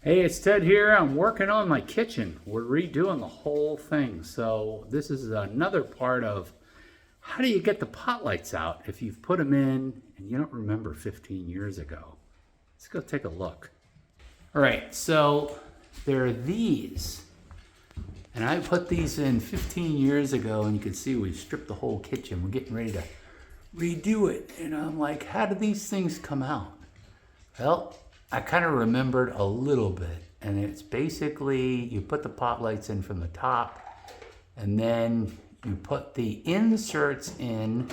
Hey, it's Ted here. I'm working on my kitchen. We're redoing the whole thing. So this is another part of how do you get the pot lights out if you've put them in and you don't remember 15 years ago. Let's go take a look. All right, so there are these. And I put these in 15 years ago, and you can see we stripped the whole kitchen. We're getting ready to redo it. And I'm like, how did these things come out? Well, I kind of remembered a little bit, and it's basically you put the pot lights in from the top, and then you put the inserts in,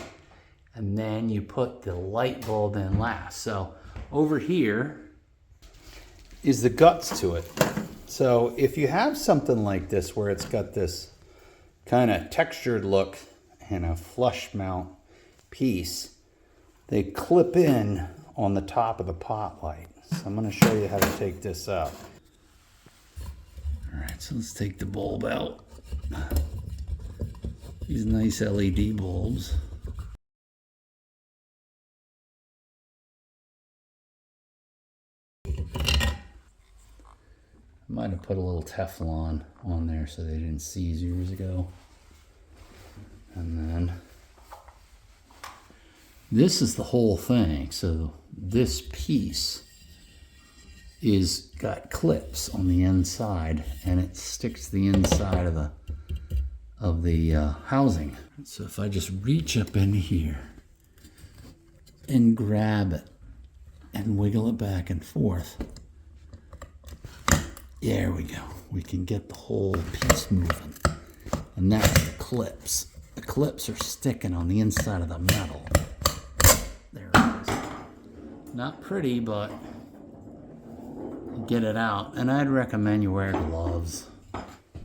and then you put the light bulb in last. So over here is the guts to it. So if you have something like this where it's got this kind of textured look and a flush mount piece, they clip in on the top of the pot light. So I'm going to show you how to take this out. All right, so let's take the bulb out. These nice LED bulbs. I might have put a little Teflon on there so they didn't seize years ago. And then this is the whole thing. So this piece is got clips on the inside, and it sticks to the inside of the housing. So if I just reach up in here and grab it and wiggle it back and forth, there we go. We can get the whole piece moving. And that's the clips. The clips are sticking on the inside of the metal. There it is. Not pretty, but get it out. And I'd recommend you wear gloves.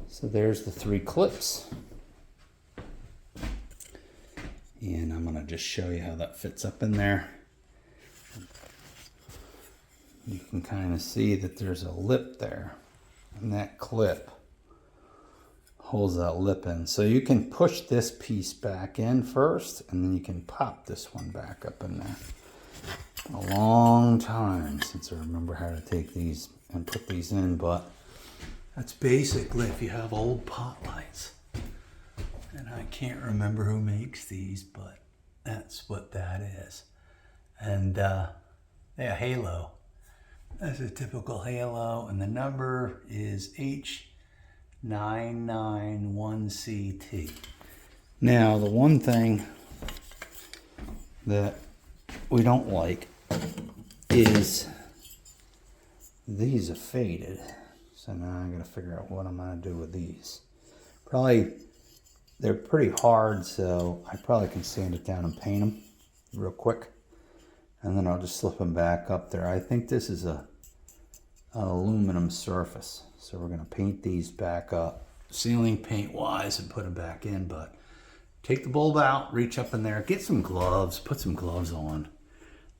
So there's the 3 clips. And I'm gonna just show you how that fits up in there. You can kind of see that there's a lip there. And that clip holds that lip in. So you can push this piece back in first, and then you can pop this one back up in there. A long time since I remember how to take these and put these in, but that's basically if you have old pot lights. And I can't remember who makes these, but that's what that is. And yeah, halo. That's a typical halo, and the number is H991CT. Now, the one thing that we don't like is these are faded. So now I gotta figure out what I'm gonna do with these. Probably, they're pretty hard, so I probably can sand it down and paint them real quick. And then I'll just slip them back up there. I think this is an aluminum surface. So we're gonna paint these back up, ceiling paint wise, and put them back in. But take the bulb out, reach up in there, get some gloves, put some gloves on,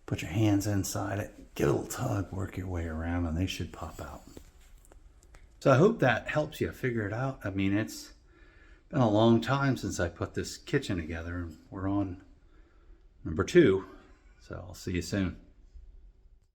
put your hands inside it, get a little tug, work your way around, and they should pop out. So I hope that helps you figure it out. I mean, it's been a long time since I put this kitchen together, and we're on number 2. So I'll see you soon.